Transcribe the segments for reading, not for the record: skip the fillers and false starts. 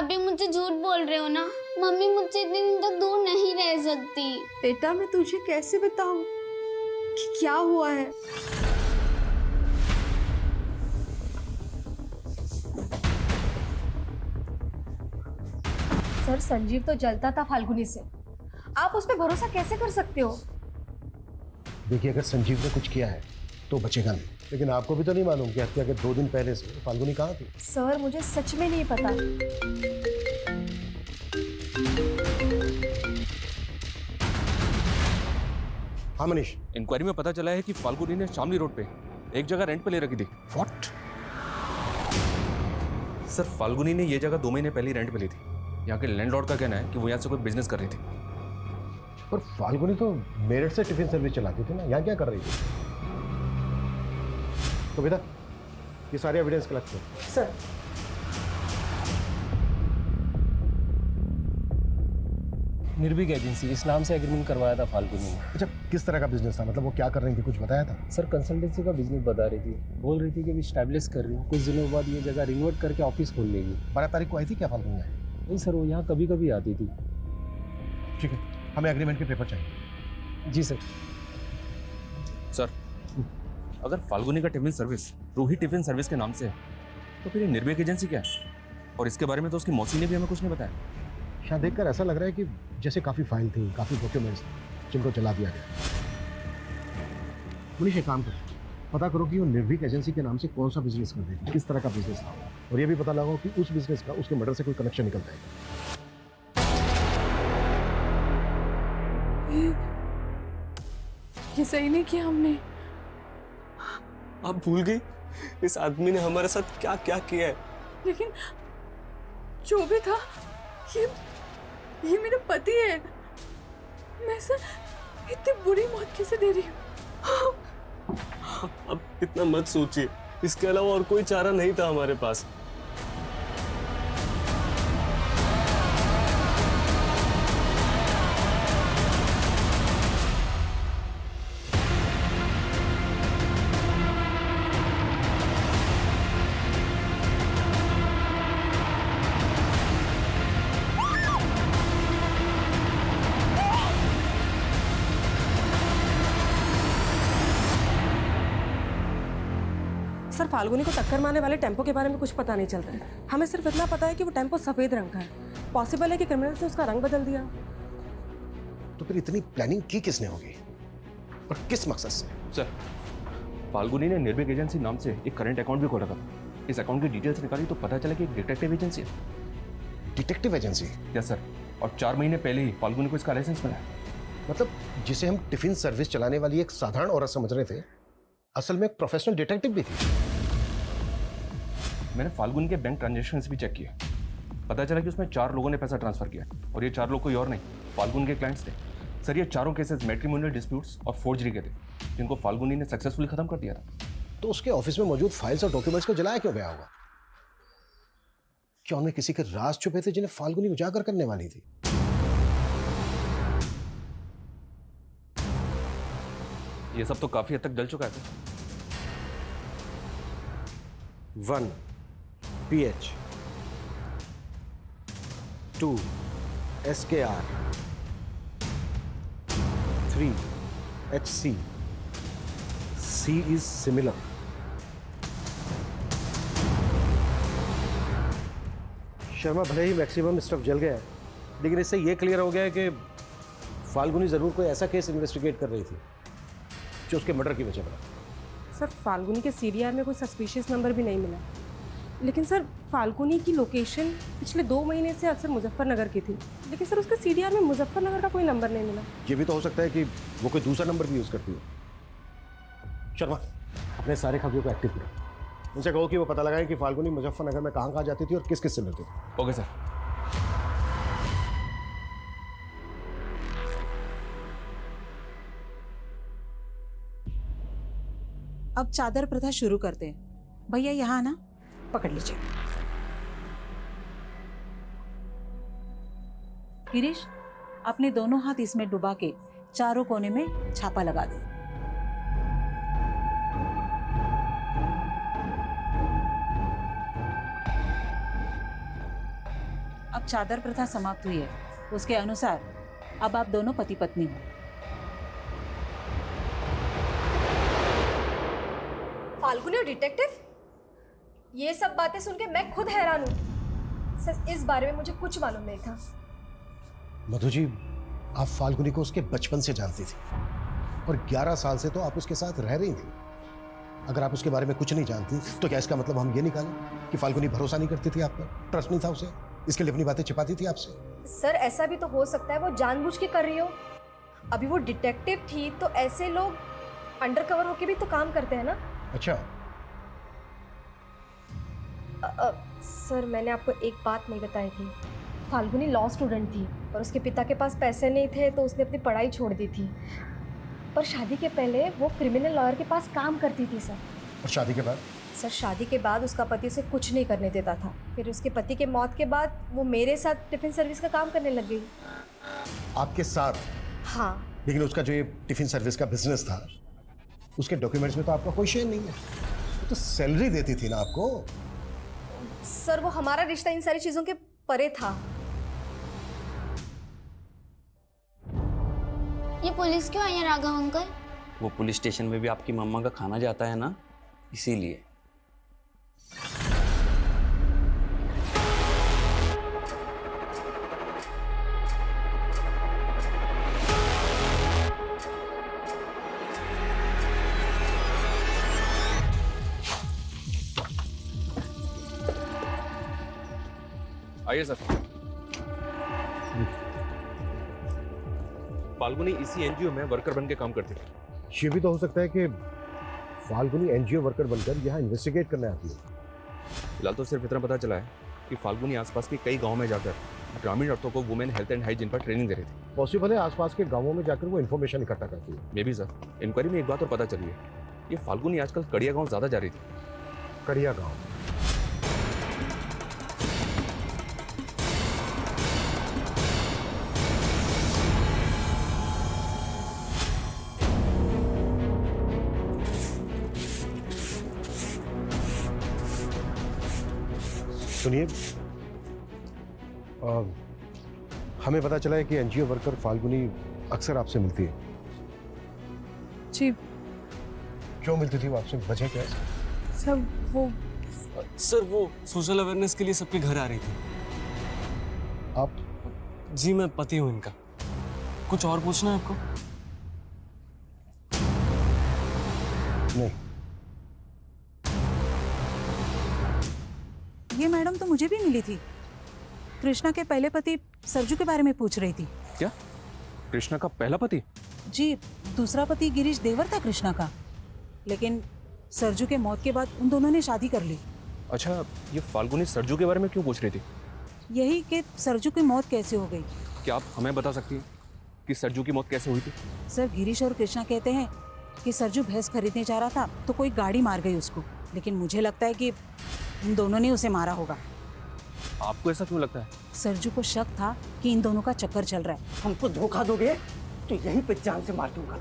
आप भी मुझसे झूठ बोल रहे हो ना। मम्मी मुझसे इतने दिन तक दूर नहीं रह सकती। बेटा मैं तुझे कैसे बताऊं कि क्या हुआ है। सर संजीव तो जलता था फाल्गुनी से, आप उस पर भरोसा कैसे कर सकते हो? देखिए, अगर संजीव ने कुछ किया है तो बचेगा नहीं, लेकिन आपको भी तो नहीं मालूम कि हत्या के 2 दिन पहले से फाल्गुनी कहाँ थी। सर मुझे सच में नहीं पता। हाँ मनीष। इंक्वायरी में पता चला है कि फाल्गुनी ने शामली रोड पे एक जगह रेंट पे ले रखी थी। व्हाट? सर फाल्गुनी ने ये जगह 2 महीने पहले ही रेंट पे ली थी। यहाँ के लैंडलॉर्ड का कहना है कि वो यहाँ से कोई बिजनेस कर रही थी। पर फाल्गुनी तो मेरठ से टिफिन सर्विस चलाती थी ना, यहाँ क्या कर रही थी? तो बेटा ये सारे एविडेंस कलेक्ट करो। सर निर्भीक एजेंसी इस नाम से एग्रीमेंट करवाया था फाल्गुनी ने। अच्छा, किस तरह का बिजनेस था? मतलब वो क्या कर रही थी, कुछ बताया था? सर कंसल्टेंसी का बिजनेस बता रही थी, बोल रही थी कि अभी स्टैब्लिश कर रही हूँ, कुछ दिनों बाद ये जगह रिनोवेट करके ऑफिस खोल लेगी। 12 तारीख को आई थी क्या फाल्गुनी? नहीं सर, वो यहाँ कभी कभी आती थी। ठीक है, हमें एग्रीमेंट के पेपर चाहिए। जी सर। सर अगर फाल्गुनी का tiffin service Ruhi tiffin service के नाम से है तो फिर ये निर्भीक एजेंसी क्या है? और इसके बारे में तो उसकी मौसी ने भी हमें कुछ नहीं बताया। शायद देखकर ऐसा लग रहा है कि जैसे काफी फाइल थी, काफी डॉक्यूमेंट्स जिनको जला दिया गया। मनीष एक काम करो, पता करो कि वो निर्भीक एजेंसी के नाम से कौन सा बिजनेस कर रही थी, किस तरह का बिजनेस था, और ये भी पता लगाओ कि उस बिजनेस का उसके मर्डर से कोई कनेक्शन निकलता है। ये सही नहीं किया हमने। आप भूल गई इस आदमी ने हमारे साथ क्या क्या किया है। लेकिन जो भी था ये मेरा पति है। मैं सर इतनी बुरी मौत कैसे दे रही हूँ? अब इतना मत सोचिए, इसके अलावा और कोई चारा नहीं था हमारे पास। सर फाल्गुनी को टक्कर मारने वाले टेम्पो के बारे में कुछ पता नहीं चल रहा है। हमें सिर्फ इतना पता है कि वो टेम्पो सफेद रंग का है। पॉसिबल है कि क्रिमिनल्स ने उसका रंग बदल दिया। तो फिर इतनी प्लानिंग की किसने होगी और किस मकसद से? सर फाल्गुनी ने निर्भीक एजेंसी नाम से एक करंट अकाउंट भी खोला था। इस अकाउंट की डिटेल्स निकाली तो पता चला कि एक डिटेक्टिव एजेंसी है। Detective agency? यस सर, और 4 महीने पहले ही फाल्गुनी को इसका लाइसेंस मिला है। मतलब जिसे हम टिफिन सर्विस चलाने वाली एक साधारण औरत समझ रहे थे, असल में एक प्रोफेशनल डिटेक्टिव भी थी। मैंने फाल्गुनी के बैंक ट्रांजैक्शंस भी चेक किए, पता चला कि उसमें 4 लोगों ने पैसा ट्रांसफर किया, और ये 4 लोग कोई और नहीं फाल्गुनी के क्लाइंट्स थे। सर ये चारों केसेस मैट्रिमोनियल डिस्प्यूट्स और फोर्जरी के थे, जिनको फाल्गुनी ने सक्सेसफुली खत्म कर दिया था। तो उसके ऑफिस में मौजूद फाइल्स और डॉक्यूमेंट्स को जलाया क्यों गया होगा? क्या उनमें किसी के राज छुपे थे जिन्हें फाल्गुनी उजागर करने वाली थी? ये सब तो काफी हद तक जल चुका है sir. 1 PH 2 SKR 3 HC C is similar। Sharma भले ही मैक्सिमम स्टफ जल गया है, लेकिन इससे ये क्लियर हो गया है कि फाल्गुनी जरूर कोई ऐसा केस इन्वेस्टिगेट कर रही थी जो उसके मर्डर की वजह बना। सर फाल्गुनी के सीडीआर में कोई सस्पिशियस नंबर भी नहीं मिला। लेकिन सर फाल्गुनी की लोकेशन पिछले 2 महीने से अक्सर मुजफ्फरनगर की थी, लेकिन सर उसके सीडीआर में मुजफ्फरनगर का कोई नंबर नहीं मिला। ये भी तो हो सकता है कि वो कोई दूसरा नंबर भी यूज करती हो। शर्मा अपने सारे खबरों को एक्टिव करो, उनसे कहो कि वो पता लगाएं कि फाल्गुनी मुजफ्फरनगर में कहाँ जाती थी और किस किस से मिलती थी। Okay sir. अब चादर प्रथा शुरू करते हैं। भैया यहाँ ना पकड़ लीजिए। गिरीश अपने दोनों हाथ इसमें डुबा के चारों कोने में छापा लगा दो। अब चादर प्रथा समाप्त हुई है। उसके अनुसार अब आप दोनों पति पत्नी हो। फाल्गुनी और डिटेक्टिव, ये सब बातें सुन के मैं खुद हैरान हूँ। सर, इस बारे में मुझे कुछ मालूम नहीं था। मधु जी, आप फाल्गुनी को उसके बचपन से जानती थी और 11 साल से तो आप उसके साथ रह रही थी। अगर आप उसके बारे में कुछ नहीं जानती तो क्या इसका मतलब हम ये निकालें कि फाल्गुनी भरोसा नहीं करती थी आप पर, ट्रस्ट नहीं था उसे, इसके लिए अपनी बातें छिपाती थी आपसे? सर, ऐसा भी तो हो सकता है वो जानबूझ के कर रही हो। अभी वो डिटेक्टिव थी तो ऐसे लोग अंडरकवर होके भी तो काम करते हैं ना। अच्छा, सर, मैंने आपको एक बात नहीं बताई थी। फाल्गुनी लॉ स्टूडेंट थी और उसके पिता के पास पैसे नहीं थे तो उसने अपनी पढ़ाई छोड़ दी थी। पर शादी के पहले वो क्रिमिनल लॉयर के पास काम करती थी सर। और शादी के बाद? सर, शादी के बाद उसका पति उसे कुछ नहीं करने देता था। फिर उसके पति के मौत के बाद वो मेरे साथ टिफिन सर्विस का काम करने लग गई। आपके साथ? हाँ। लेकिन उसका जो ये टिफिन सर्विस का बिजनेस था, उसके डॉक्यूमेंट्स में तो आपका कोई शेयर नहीं है। वो तो सैलरी देती थी ना आपको। सर, वो हमारा रिश्ता इन सारी चीज़ों के परे था। ये पुलिस क्यों आई है राघव अंकल? वो पुलिस स्टेशन में भी आपकी मम्मा का खाना जाता है ना, इसीलिए। आइए सर। फाल्गुनी इसी एनजीओ में वर्कर बन के काम करती थी। ये भी तो हो सकता है कि फाल्गुनी एनजीओ वर्कर बनकर यहाँ इन्वेस्टिगेट करने आती है। फिलहाल तो सिर्फ इतना पता चला है कि फाल्गुनी आसपास के कई गांव में जाकर ग्रामीण औरतों को वुमेन हेल्थ एंड हाइजीन पर ट्रेनिंग दे रही थी। पॉसिबल है आसपास के गांवों में जाकर वो इन्फॉर्मेशन इकट्ठा करती है। May be sir. इंक्वायरी में एक बात और पता चली है, ये फाल्गुनी आजकल कड़िया गांव ज़्यादा जा रही थी। कड़िया गांव? सुनिए, हमें पता चला है कि एनजीओ वर्कर फाल्गुनी अक्सर आपसे मिलती है। जी। क्यों मिलती थी वो आपसे, वजह क्या है? सर वो सोशल अवेयरनेस के लिए सबके घर आ रही थी। आप? जी, मैं पति हूँ इनका। कुछ और पूछना है आपको? नहीं। ये मैडम तो मुझे भी मिली थी। कृष्णा के पहले पति सरजू के बारे में पूछ रही थी। क्या? कृष्णा का पहला पति? जी, दूसरा पति गिरीश देवर था कृष्णा का, लेकिन सरजू के मौत के बाद उन दोनों ने शादी कर ली। अच्छा, ये फाल्गुनी सरजू के बारे में क्यों पूछ रही थी? यही कि सरजू की मौत कैसे हो गई। क्या आप हमें बता सकती हैं कि सरजू की मौत कैसे हुई थी? सर, गिरीश और कृष्णा कहते हैं कि सरजू भैंस खरीदने जा रहा था तो कोई गाड़ी मार गई उसको, लेकिन मुझे लगता है कि इन दोनों ने उसे मारा होगा। आपको ऐसा क्यों लगता है? सरजू को शक था कि इन दोनों का चक्कर चल रहा है। हमको धोखा दोगे तो यहीं पे जान से मार दूंगा।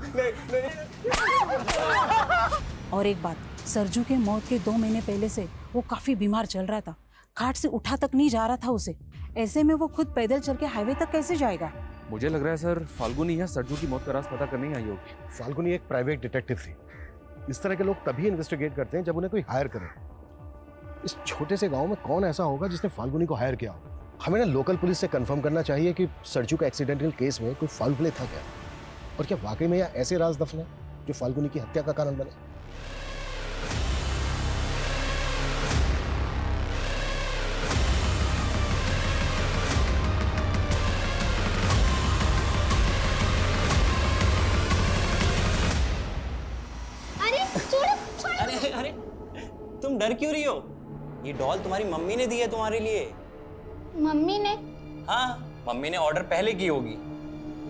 और एक बात, सरजू के मौत के 2 महीने पहले से वो काफी बीमार चल रहा था। खाट से उठा तक नहीं जा रहा था उसे। ऐसे में वो खुद पैदल चल के हाईवे तक कैसे जाएगा? मुझे लग रहा है सर, फाल्गुनी या सरजू की मौत का राज पता करने ही आई होगी। फाल्गुनी एक प्राइवेट डिटेक्टिव थी। इस तरह के लोग तभी इन्वेस्टिगेट करते हैं जब उन्हें कोई हायर करे। इस छोटे से गांव में कौन ऐसा होगा जिसने फाल्गुनी को हायर किया होगा? हमें ना लोकल पुलिस से कंफर्म करना चाहिए कि सरजू का एक्सीडेंटल केस में कोई फाउल प्ले था क्या, और क्या वाकई में या ऐसे राज दफन है जो फाल्गुनी की हत्या का कारण बने। अरे अरे, तुम डर क्यों रही हो? ये डॉल तुम्हारी मम्मी ने दी है तुम्हारे लिए। मम्मी ने? हाँ, मम्मी ने ऑर्डर पहले की होगी,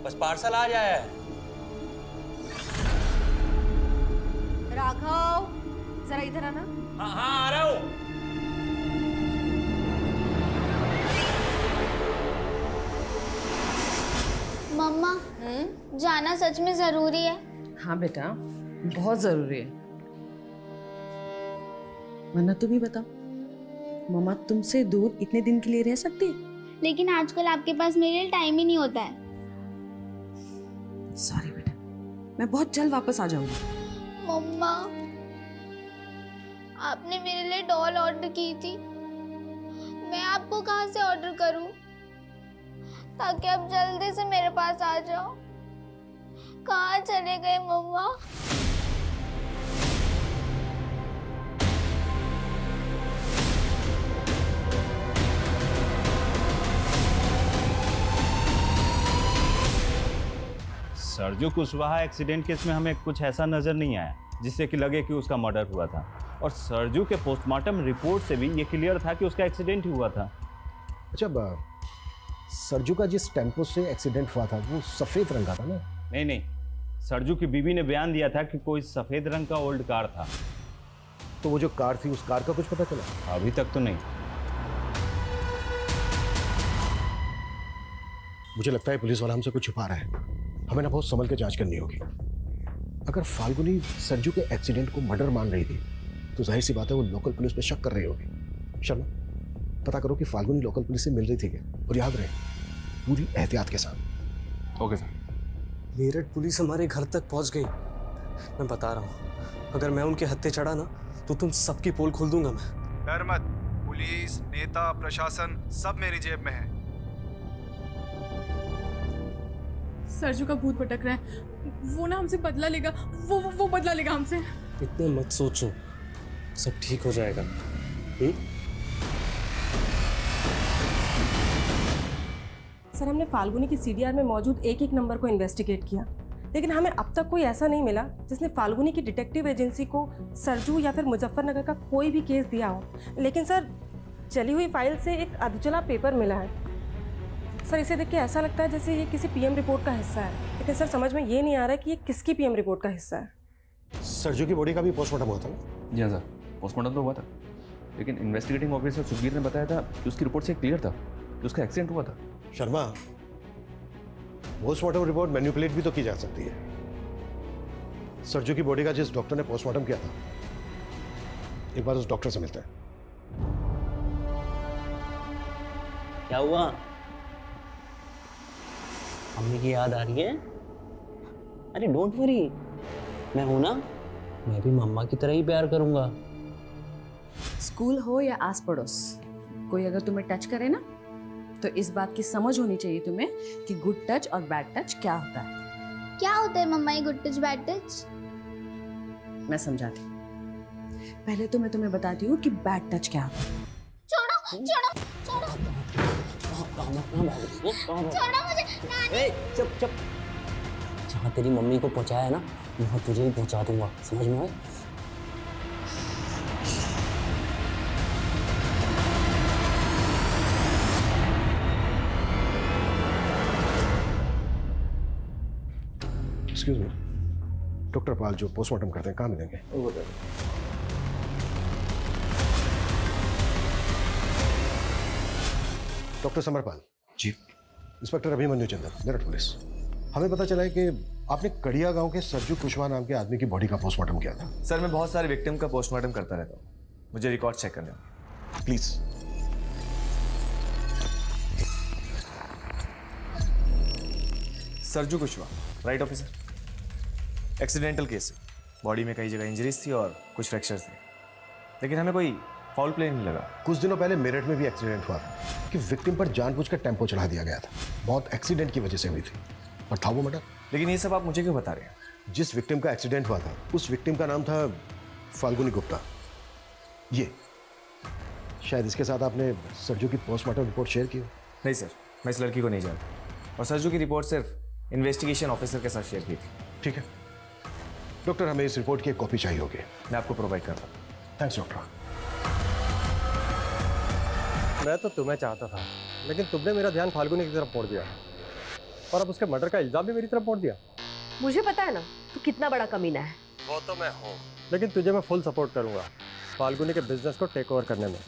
बस पार्सल आ जाया है। राघव, जरा इधर आना। हाँ हाँ, आ रहा हूँ। मम्मा, जाना सच में जरूरी है? हाँ बेटा, बहुत जरूरी है। वरना तुम ही बताओ, मम्मा तुमसे दूर इतने दिन के लिए रह सकती है? लेकिन आजकल आपके पास मेरे लिए टाइम ही नहीं होता है। सॉरी बेटा, मैं बहुत जल्द वापस आ जाऊंगी। मम्मा, आपने मेरे लिए डॉल ऑर्डर की थी, मैं आपको कहाँ से ऑर्डर करूं ताकि आप जल्दी से मेरे पास आ जाओ? कहाँ चले गए मम्मा? सरजू कुशवाहा एक्सीडेंट केस में हमें कुछ ऐसा नजर नहीं आया जिससे कि लगे कि उसका मर्डर हुआ था, और सरजू के पोस्टमार्टम रिपोर्ट से भी ये क्लियर था कि उसका एक्सीडेंट ही हुआ था। अच्छा, सरजू का जिस टेम्पो से एक्सीडेंट हुआ था वो सफेद रंग का था ना? नहीं, सरजू की बीवी ने बयान दिया था कि कोई सफेद रंग का ओल्ड कार था। तो वो जो कार थी उस कार का कुछ पता चला? अभी तक तो नहीं। मुझे लगता है पुलिस वाला हमसे कुछ छुपा रहा है, हमें ना बहुत संभल के जांच करनी होगी। अगर फाल्गुनी सरजू के एक्सीडेंट को मर्डर मान रही थी तो जाहिर सी बात है वो लोकल पुलिस पे शक कर रही होगी। शर्मा, पता करो कि फाल्गुनी लोकल पुलिस से मिल रही थी क्या, और याद रहे पूरी एहतियात के साथ। Okay sir. मेरठ पुलिस हमारे घर तक पहुंच गई। मैं बता रहा हूँ, अगर मैं उनके हत्थे चढ़ा ना तो तुम सबकी पोल खोल दूंगा मैं। डर मत, पुलिस, नेता, प्रशासन सब मेरी जेब में है। सरजू का भूत भटक रहा है, वो ना हमसे बदला लेगा, वो बदला लेगा हमसे। इतना मत सोचो, सब ठीक हो जाएगा। सर, हमने फाल्गुनी की सीडीआर में मौजूद एक नंबर को इन्वेस्टिगेट किया, लेकिन हमें अब तक कोई ऐसा नहीं मिला जिसने फाल्गुनी की डिटेक्टिव एजेंसी को सरजू या फिर मुजफ्फरनगर का कोई भी केस दिया हो। लेकिन सर, चली हुई फाइल से एक अधचला पेपर मिला है। सर, इसे देख के ऐसा लगता है जैसे ये किसी पीएम रिपोर्ट का हिस्सा है, लेकिन सर समझ में ये नहीं आ रहा कि ये किसकी पीएम रिपोर्ट का हिस्सा है। सरजू की बॉडी का भी पोस्टमार्टम हुआ था ना? जी हाँ सर, पोस्टमार्टम तो हुआ था, लेकिन इन्वेस्टिगेटिंग ऑफिसर सुखबीर ने बताया था कि उसकी रिपोर्ट से क्लियर था कि उसका एक्सीडेंट हुआ था। शर्मा, पोस्टमार्टम रिपोर्ट मैनिपुलेट भी तो की जा सकती है। सरजू की बॉडी का जिस डॉक्टर ने पोस्टमार्टम किया था, एक बार उस डॉक्टर से मिलता है। क्या हुआ? मम्मी की याद आ रही है? अरे डोंट वरी, मैं हूं ना, मैं भी मम्मा की तरह ही प्यार करूंगा। स्कूल हो या आस पड़ोस, कोई अगर तुम्हें टच करे ना तो इस बात की समझ होनी चाहिए तुम्हें कि गुड टच और बैड टच क्या होता है। क्या होता है मम्मा ये गुड टच बैड टच? मैं समझाती। पहले तो मैं तुम्हें बताती हूँ कि बैड टच क्या होता है। छोड़ो छोड़ो छोड़ो छोड़ो मुझे। नानी, चुप। जहाँ तेरी मम्मी को पहुँचाया ना, वहाँ तुझे भी पहुँचा दूंगा, समझ में आए? एक्सक्यूज मी, डॉक्टर पाल जो पोस्टमार्टम करते हैं कहाँ मिलेंगे? डॉक्टर समरपाल जी। इंस्पेक्टर अभिमन्यु चंद्र, मेरठ पुलिस। हमें पता चला है कि आपने कड़िया गांव के सरजू कुशवाहा नाम के आदमी की बॉडी का पोस्टमार्टम किया था। सर, मैं बहुत सारे विक्टिम का पोस्टमार्टम करता रहता हूँ, मुझे रिकॉर्ड चेक करने होंगे please. Sarju Kushwaha, right officer. Accidental case है, बॉडी में कई जगह इंजरीज थी और कुछ फ्रैक्चर्स थे, लेकिन हमें कोई फाउल प्ले नहीं लगा। कुछ दिनों पहले मेरठ में भी एक्सीडेंट हुआ था कि विक्टिम पर जानबूझकर टेम्पो चढ़ा दिया गया था। बहुत एक्सीडेंट की वजह से हुई थी, पर था वो मर्डर। लेकिन ये सब आप मुझे क्यों बता रहे हैं? जिस विक्टिम का एक्सीडेंट हुआ था उस विक्टिम का नाम था फाल्गुनी गुप्ता। ये शायद इसके साथ आपने सरजू की पोस्टमार्टम रिपोर्ट शेयर की हो। नहीं सर, मैं इस लड़की को नहीं जानता, और सरजू की रिपोर्ट सिर्फ इन्वेस्टिगेशन ऑफिसर के साथ शेयर की थी। ठीक है डॉक्टर, हमें इस रिपोर्ट की एक कॉपी चाहिए होगी। मैं आपको प्रोवाइड करता हूँ। Thanks doctor. मैं तो तुम्हें चाहता था, लेकिन तुमने मेरा ध्यान फाल्गुनी की तरफ मोड़ दिया, और अब उसके मर्डर का इल्जाम भी मेरी तरफ मोड़ दिया। मुझे पता है ना तू कितना बड़ा कमीना है। वो तो मैं हूँ, लेकिन तुझे मैं फुल सपोर्ट करूंगा फाल्गुनी के बिजनेस को टेक ओवर करने में।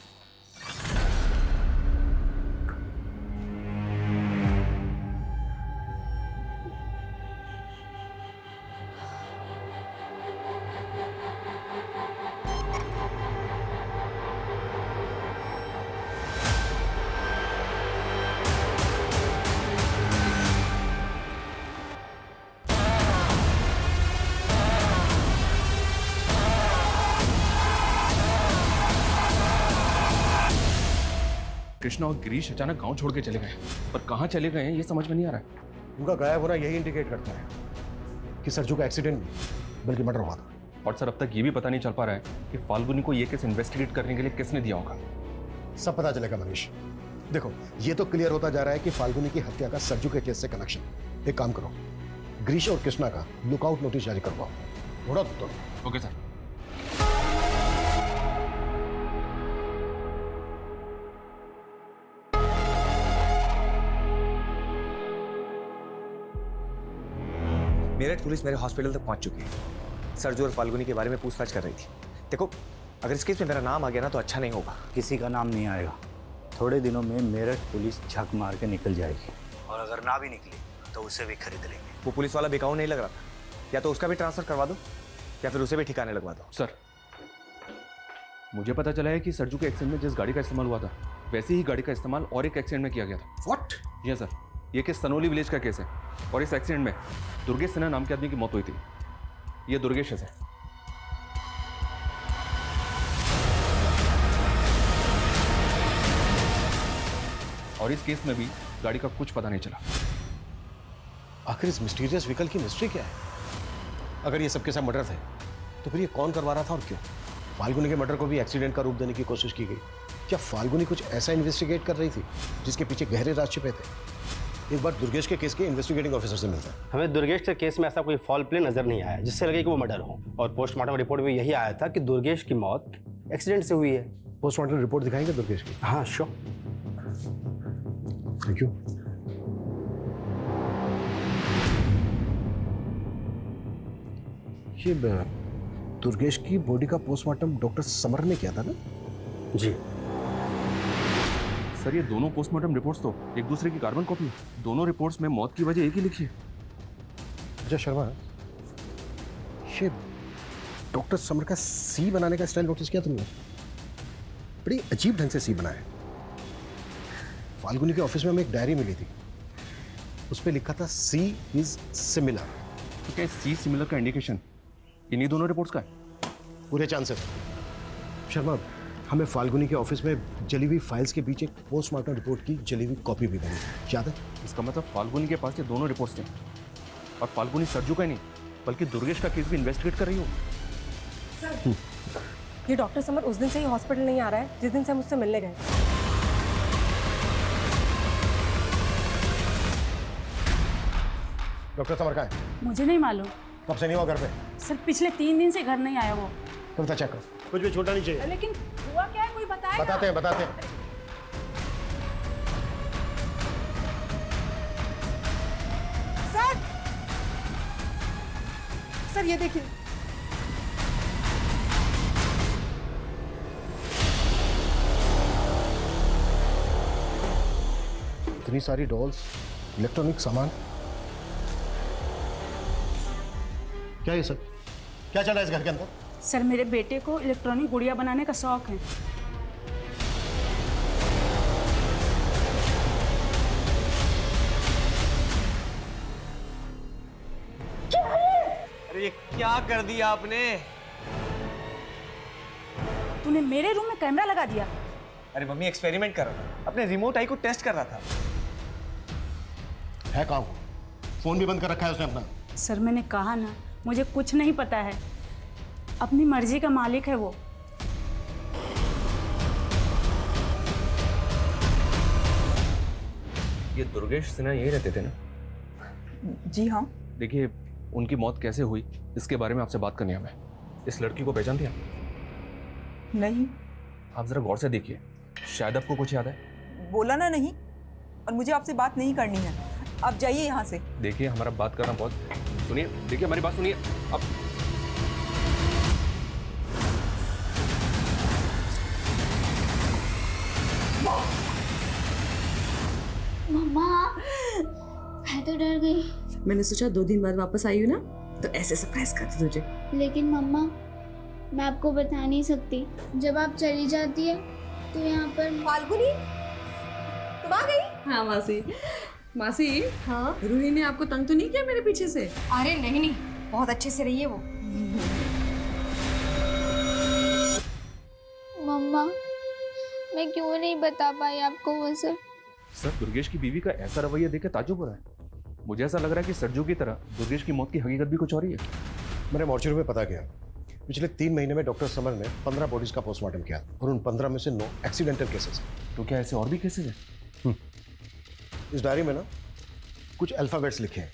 कृष्णा और गिरीश अचानक गांव छोड़ के चले गए, पर कहाँ चले गए हैं ये समझ में नहीं आ रहा है। उनका गायब होना यही इंडिकेट करता है कि सरजू का एक्सीडेंट नहीं बल्कि मर्डर हुआ था। और सर अब तक ये भी पता नहीं चल पा रहा है कि फाल्गुनी को ये केस इन्वेस्टिगेट करने के लिए किसने दिया होगा। सब पता चलेगा मनीष। देखो ये तो क्लियर होता जा रहा है कि फाल्गुनी की हत्या का सरजू के केस से कनेक्शन। एक काम करो, गिरीश और कृष्णा का लुकआउट नोटिस जारी करवाओ। थोड़ा तो ओके सर। मेरठ पुलिस मेरे हॉस्पिटल तक पहुंच चुकी है। सरजू और फाल्गुनी के बारे में पूछताछ कर रही थी। देखो अगर इस केस में मेरा नाम आ गया ना तो अच्छा नहीं होगा। किसी का नाम नहीं आएगा। थोड़े दिनों में मेरठ पुलिस झक मार के निकल जाएगी, और अगर ना भी निकली तो उसे भी खरीद लेंगे। वो पुलिस वाला बिकाऊ नहीं लग रहा था, या तो उसका भी ट्रांसफर करवा दो या फिर उसे भी ठिकाने लगवा दो। सर मुझे पता चला है कि सरजू के एक्सीडेंट में जिस गाड़ी का इस्तेमाल हुआ था वैसी ही गाड़ी का इस्तेमाल और एक एक्सीडेंट में किया गया था। व्हाट? जी सर, ये केस सनोली विलेज का केस है और इस एक्सीडेंट में दुर्गेश सिन्हा नाम के आदमी की मौत हुई थी। ये दुर्गेश है। और इस केस में भी गाड़ी का कुछ पता नहीं चला। आखिर इस मिस्टीरियस व्हीकल की मिस्ट्री क्या है? अगर ये सबके सब मर्डर थे तो फिर ये कौन करवा रहा था और क्यों? फाल्गुनी के मर्डर को भी एक्सीडेंट का रूप देने की कोशिश की गई। क्या फाल्गुनी कुछ ऐसा इन्वेस्टिगेट कर रही थी जिसके पीछे गहरे राज छिपे थे? एक बार दुर्गेश के केस के इन्वेस्टिगेटिंग ऑफिसर से मिलता है। हमें दुर्गेश के केस में ऐसा कोई फॉल प्ले नजर नहीं आया जिससे लगे कि वो मर्डर हो, और पोस्टमार्टम रिपोर्ट में यही आया था कि दुर्गेश की मौत एक्सीडेंट से हुई है। पोस्टमार्टम रिपोर्ट दिखाएंगे दुर्गेश की? हाँ श्योर। Thank you. ये दुर्गेश की बॉडी का पोस्टमार्टम डॉक्टर समर ने किया था ना? जी सर, ये दोनों पोस्टमार्टम रिपोर्ट्स तो एक दूसरे की कार्बन कॉपी है। दोनों रिपोर्ट्स में मौत की वजह एक ही लिखी है। अच्छा शर्मा, ये डॉक्टर समर का सी बनाने का स्टाइल नोटिस किया तुमने? बड़ी अजीब ढंग से सी बनाया। फाल्गुनी के ऑफिस में हमें एक डायरी मिली थी, उस पर लिखा था सी इज सिमिलर। तो क्या सी सिमिलर का इंडिकेशन इन्हीं दोनों रिपोर्ट्स का है? पूरे चांसेस। शर्मा, हमें फाल्गुनी के ऑफिस में जली हुई फाइल्स के बीच एक पोस्टमार्टम रिपोर्ट की जली हुई कॉपी भी बनी थी, याद है? इसका मतलब फाल्गुनी के पास ये दोनों रिपोर्ट्स थे, और फाल्गुनी सरजू का ही नहीं बल्कि दुर्गेश का केस भी इन्वेस्टिगेट कर रही हो। ये डॉक्टर समर उस दिन से ही हॉस्पिटल नहीं आ रहा है जिस दिन से हम उससे मिलने गए। डॉक्टर समर कहाँ है? मुझे नहीं मालूम। कब से नहीं हुआ घर पे? सर पिछले 3 दिन से घर नहीं आया वो। कविता चेक करो, कुछ भी छूटना नहीं चाहिए। लेकिन हुआ क्या है, कोई बताएगा? बताते हैं। सर ये देखिए, इतनी सारी डॉल्स, इलेक्ट्रॉनिक सामान, क्या ये सब क्या चल रहा है इस घर के अंदर? सर मेरे बेटे को इलेक्ट्रॉनिक गुड़िया बनाने का शौक है। अरे ये क्या कर दिया आपने? तूने मेरे रूम में कैमरा लगा दिया। अरे मम्मी एक्सपेरिमेंट कर रहा था, अपने रिमोट आई को टेस्ट कर रहा था। है कहाँ वो? फोन भी बंद कर रखा है उसने अपना। सर मैंने कहा ना, मुझे कुछ नहीं पता है। अपनी मर्जी का मालिक है वो। ये दुर्गेश सिन्हा यही रहते थे ना? जी हाँ। देखिए, उनकी मौत कैसे हुई इसके बारे में आपसे बात करनी है हमें। इस लड़की को पहचानती हैं? नहीं। आप जरा गौर से देखिए, शायद आपको कुछ याद है। बोला ना नहीं, और मुझे आपसे बात नहीं करनी है। आप जाइए यहाँ से। देखिए, हमारा बात करना बहुत, सुनिए, देखिए हमारी बात सुनिए। अब मम्मा, मैं तो डर गई। मैंने सोचा 2 दिन बाद वापस आई हूँ ना, तो ऐसे सरप्राइज करती तुझे। लेकिन मम्मा, मैं आपको बता नहीं सकती। जब आप चली जाती है तो यहाँ पर फाल्गुनी तुम आ गई? हाँ मासी। हाँ रूही ने आपको तंग तो नहीं किया मेरे पीछे से? अरे नहीं, बहुत अच्छे से रही है वो। मम्मा, मैं क्यों नहीं बता पाई आपको वो सब। सर, दुर्गेश की बीवी का ऐसा रवैया देख के ताज्जुब हो रहा है। मुझे ऐसा लग रहा है कि सरजू की तरह दुर्गेश की मौत की हकीकत भी कुछ और ही है। मैंने मॉर्चरी में पता किया, पिछले 3 महीने में डॉक्टर समर ने 15 बॉडीज का पोस्टमार्टम किया और उन 15 में से 9 एक्सीडेंटल केसेस हैं। तो क्या ऐसे और भी केसेस हैं? इस डायरी में ना कुछ अल्फाबेट्स लिखे हैं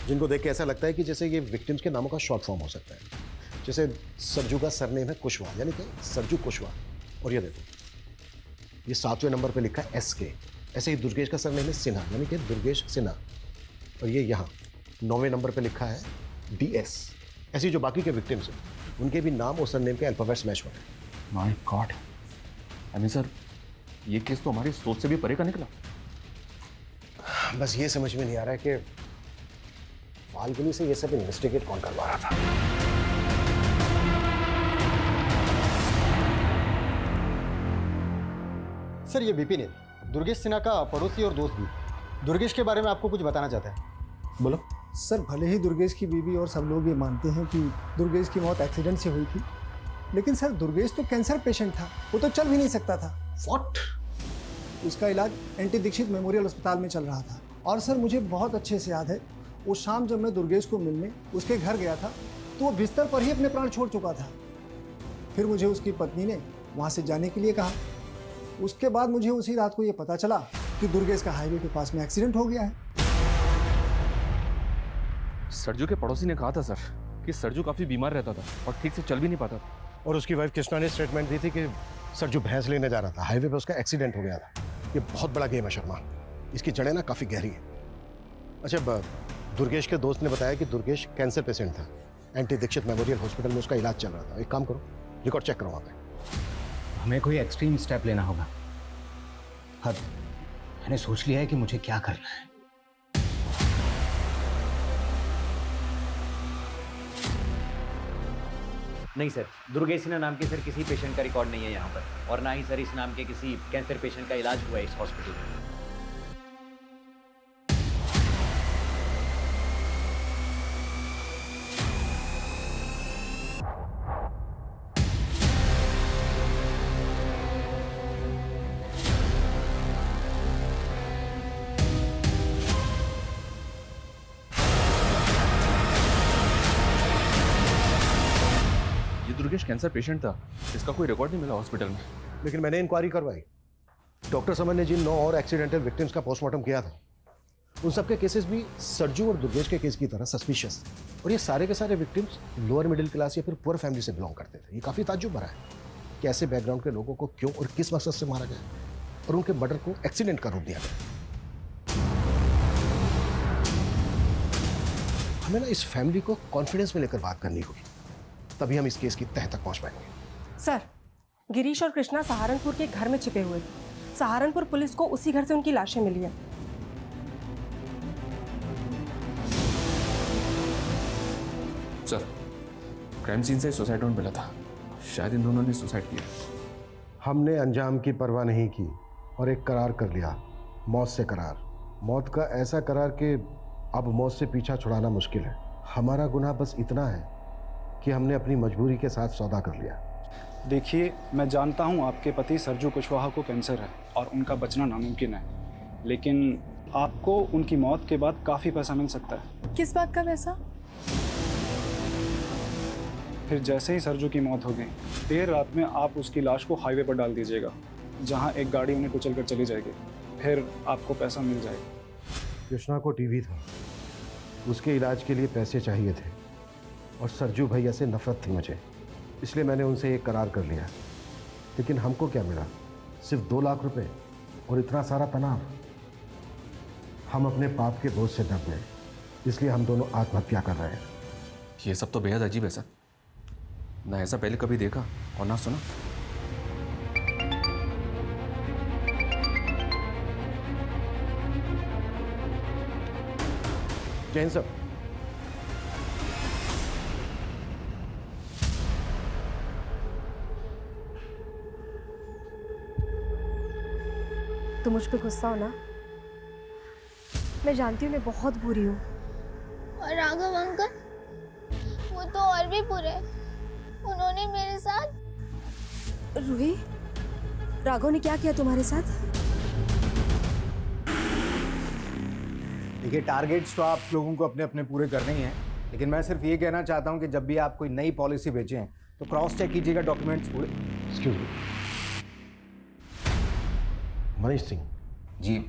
जिनको देख के ऐसा लगता है कि जैसे ये विक्टिम्स के नामों का शॉर्ट फॉर्म हो सकता है। जैसे सरजू का सरनेम है कुशवाहा, यानी कि सरजू कुशवाहा। और ये देखो, ये 7वें नंबर पे लिखा है SK। ऐसे ही दुर्गेश का सरनेम है सिन्हा, यानी कि दुर्गेश सिन्हा। और ये यहाँ 9वें नंबर पे लिखा है DS। ऐसे जो बाकी के विक्टिम्स हैं उनके भी नाम और सरनेम के अल्फाबेट्स मैच हो रहे हैं। My God, I mean sir, ये केस तो हमारी सोच से भी परे का निकला। बस ये समझ में नहीं आ रहा है कि फाल्गुनी से ये सब इन्वेस्टिगेट कौन करवा रहा था। सर, ये विपिन है, दुर्गेश सिन्हा का पड़ोसी और दोस्त भी। दुर्गेश के बारे में आपको कुछ बताना चाहता है। बोलो। सर, भले ही दुर्गेश की बीवी और सब लोग ये मानते हैं कि दुर्गेश की मौत एक्सीडेंट से हुई थी, लेकिन सर दुर्गेश तो कैंसर पेशेंट था, वो तो चल भी नहीं सकता था। व्हाट? उसका इलाज एनटी दीक्षित मेमोरियल अस्पताल में चल रहा था। और सर मुझे बहुत अच्छे से याद है, वो शाम जब मैं दुर्गेश को मिलने उसके घर गया था तो वो बिस्तर पर ही अपने प्राण छोड़ चुका था। फिर मुझे उसकी पत्नी ने वहाँ से जाने के लिए कहा। उसके बाद मुझे उसी रात को ये पता चला कि दुर्गेश का हाईवे के पास में एक्सीडेंट हो गया है। सरजू के पड़ोसी ने कहा था सर कि सरजू काफी बीमार रहता था और ठीक से चल भी नहीं पाता था। और उसकी वाइफ कृष्णा ने स्टेटमेंट दी थी कि सरजू भैंस लेने जा रहा था, हाईवे पे उसका एक्सीडेंट हो गया था। ये बहुत बड़ा गेम है शर्मा, इसकी जड़ें ना काफी गहरी है। अच्छा, दुर्गेश के दोस्त ने बताया कि दुर्गेश कैंसर पेशेंट था, एनटी दीक्षित मेमोरियल हॉस्पिटल में उसका इलाज चल रहा था। एक काम करो, रिकॉर्ड चेक करो वहाँ पे। हमें कोई एक्सट्रीम स्टेप लेना होगा। हद, मैंने सोच लिया है कि मुझे क्या करना है। नहीं सर, दुर्गेश सिन्हा नाम के सर किसी पेशेंट का रिकॉर्ड नहीं है यहाँ पर, और ना ही सर इस नाम के किसी कैंसर पेशेंट का इलाज हुआ है इस हॉस्पिटल में। दुर्गेश कैंसर पेशेंट था, इसका कोई रिकॉर्ड नहीं मिला हॉस्पिटल में। लेकिन मैंने इंक्वायरी करवाई। डॉक्टर समर ने जिन 9 और एक्सीडेंटल विक्टिम्स का पोस्टमार्टम किया था उन सबके केसेस भी सरजू और दुर्गेश के केस की तरह सस्पिशियस थे। और ये सारे के सारे विक्टिम्स लोअर मिडिल क्लास या फिर पुअर फैमिली से बिलोंग करते थे। ये काफ़ी ताज्जुब भरा है कि ऐसे बैकग्राउंड के लोगों को क्यों और किस मकसद से मारा गया और उनके मर्डर को एक्सीडेंट का रूप दिया गया। हमें ना इस फैमिली को कॉन्फिडेंस में लेकर बात करनी होगी, तभी हम इस केस की तह तक पहुंच पाएंगे। सर, गिरीश और कृष्णा सहारनपुर के घर में छिपे हुए थे। सहारनपुर पुलिस को उसी घर से उनकी लाशें मिली हैं। सर, क्राइम सीन से सुसाइड नोट मिला था, शायद इन दोनों ने सुसाइड किया। हमने अंजाम की परवाह नहीं की और एक करार कर लिया, मौत से करार। मौत का ऐसा करार कि अब मौत से पीछा छुड़ाना मुश्किल है। हमारा गुनाह बस इतना है कि हमने अपनी मजबूरी के साथ सौदा कर लिया। देखिए, मैं जानता हूँ आपके पति सरजू कुशवाहा को कैंसर है और उनका बचना नामुमकिन है, लेकिन आपको उनकी मौत के बाद काफ़ी पैसा मिल सकता है। किस बात का पैसा? फिर जैसे ही सरजू की मौत हो गई, देर रात में आप उसकी लाश को हाईवे पर डाल दीजिएगा, जहाँ एक गाड़ी उन्हें कुचल कर चली जाएगी। फिर आपको पैसा मिल जाएगा। कृष्णा को टीवी था, उसके इलाज के लिए पैसे चाहिए थे और सरजू भैया से नफरत थी मुझे, इसलिए मैंने उनसे एक करार कर लिया। लेकिन हमको क्या मिला? सिर्फ 2 लाख रुपए और इतना सारा तनाव। हम अपने पाप के बोझ से दब गए, इसलिए हम दोनों आत्महत्या कर रहे हैं। ये सब तो बेहद अजीब है सर, ना ऐसा पहले कभी देखा और ना सुना। जैन सर, तो मुझ पे गुस्सा हो ना? मैं जानती हूँ मैं बहुत बुरी हूँ। और राघव अंकल, वो तो और भी बुरे। उन्होंने मेरे साथ। रूही, राघव ने क्या किया तुम्हारे साथ? देखिए, टारगेट्स तो आप लोगों को अपने अपने पूरे करने ही हैं, लेकिन मैं सिर्फ ये कहना चाहता हूँ कि जब भी आप कोई नई पॉलिसी भेजें तो क्रॉस चेक कीजिएगा डॉक्यूमेंट्स पूरे। Excuse me, Manish Singh ji.